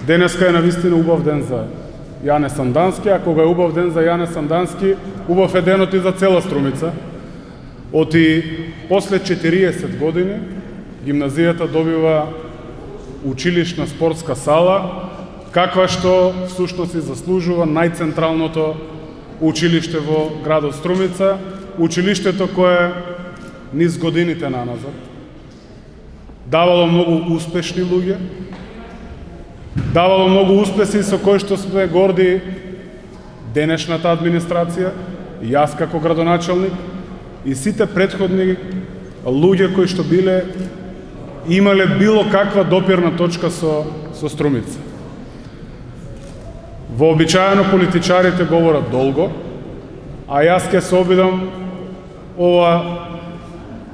Денеска е навистина убав ден за Јане Сандански, а кога е убав ден за Јане Сандански, убав е денот и за цела Струмица. Оти после 40 години гимназијата добива училишна спортска сала, каква што всушност и заслужува најцентралното училиште во градот Струмица, училиштето кое низ годините наназад давало многу успешни луѓе, давало многу успеси со кои што сме горди денешната администрација, јас како градоначалник и сите претходни луѓе кои што имале било каква допирна точка со Струмица. Вообичаено политичарите говорат долго, а јас ќе се обидам ова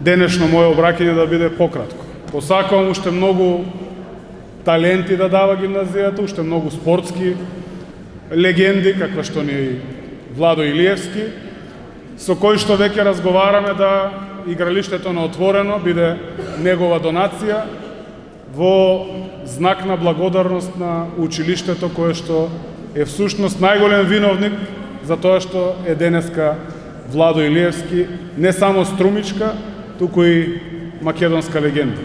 денешно моје обраќање да биде пократко. Посакувам уште многу таленти да дава гимназијата, уште многу спортски легенди, каква што ни Владо Илиевски, со кој што веќе разговараме да игралиштето на отворено биде негова донација во знак на благодарност на училиштето кое што е всушност најголем виновник за тоа што е денеска Владо Илиевски, не само струмичка, туку и македонска легенда.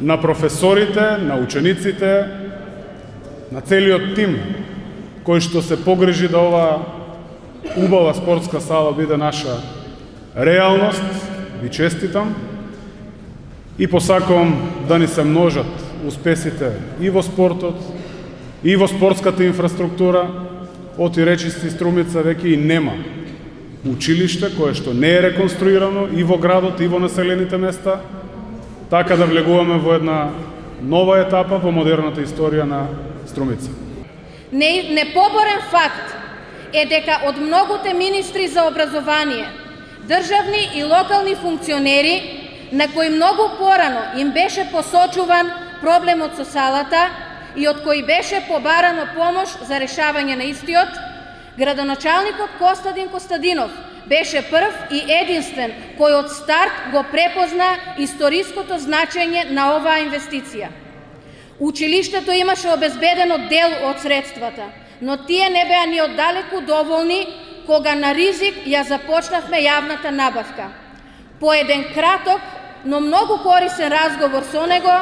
На професорите, на учениците, на целиот тим кој што се погрижи да ова убава спортска сала биде наша реалност, ви честитам и посакувам да ни се множат успесите и во спортот, и во спортската инфраструктура. Оти речисти Струмица веќе и нема училиште кое што не е реконструирано и во градот и во населените места, така да влегуваме во една нова етапа во модерната историја на Струмица. Непоборен факт е дека од многуте министри за образование, државни и локални функционери, на кои многу порано им беше посочуван проблемот со салата и од кои беше побарано помош за решавање на истиот, градоначалникот Костадин Костадинов беше прв и единствен кој од старт го препозна историското значење на оваа инвестиција. Училиштето имаше обезбедено дел од средствата, но тие не беа ни оддалеку доволни кога на ризик ја започнавме јавната набавка. По еден краток, но многу корисен разговор со него,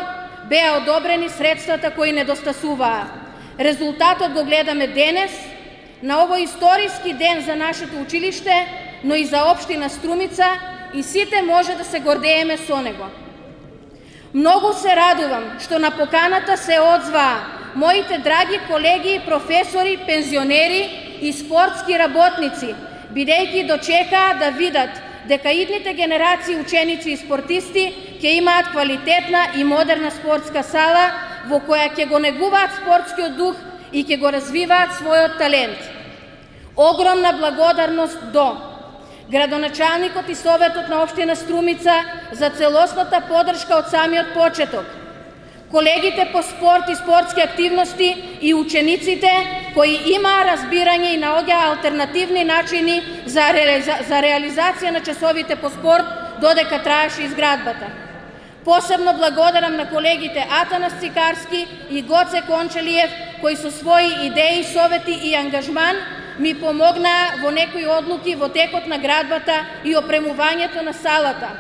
беа одобрени средствата кои недостасуваа. Резултатот го гледаме денес, на овој историски ден за нашето училиште, но и за општина Струмица, и сите може да се гордееме со него. Многу се радувам што на поканата се одзваа моите драги колеги, професори, пензионери и спортски работници, бидејќи дочекаа да видат дека идните генерации ученици и спортисти ќе имаат квалитетна и модерна спортска сала во која ќе го негуваат спортскиот дух и ќе го развиваат својот талент. Огромна благодарност до градоначалникот и Советот на општина Струмица за целосната поддршка од самиот почеток, колегите по спорт и спортски активности и учениците кои имаа разбирање и наоѓаа алтернативни начини за реализација на часовите по спорт додека траеше изградбата. Посебно благодарам на колегите Атанас Цикарски и Гоце Кончелиев кои со своји идеи, совети и ангажман ми помогнаа во некои одлуки во текот на градбата и опремувањето на салата.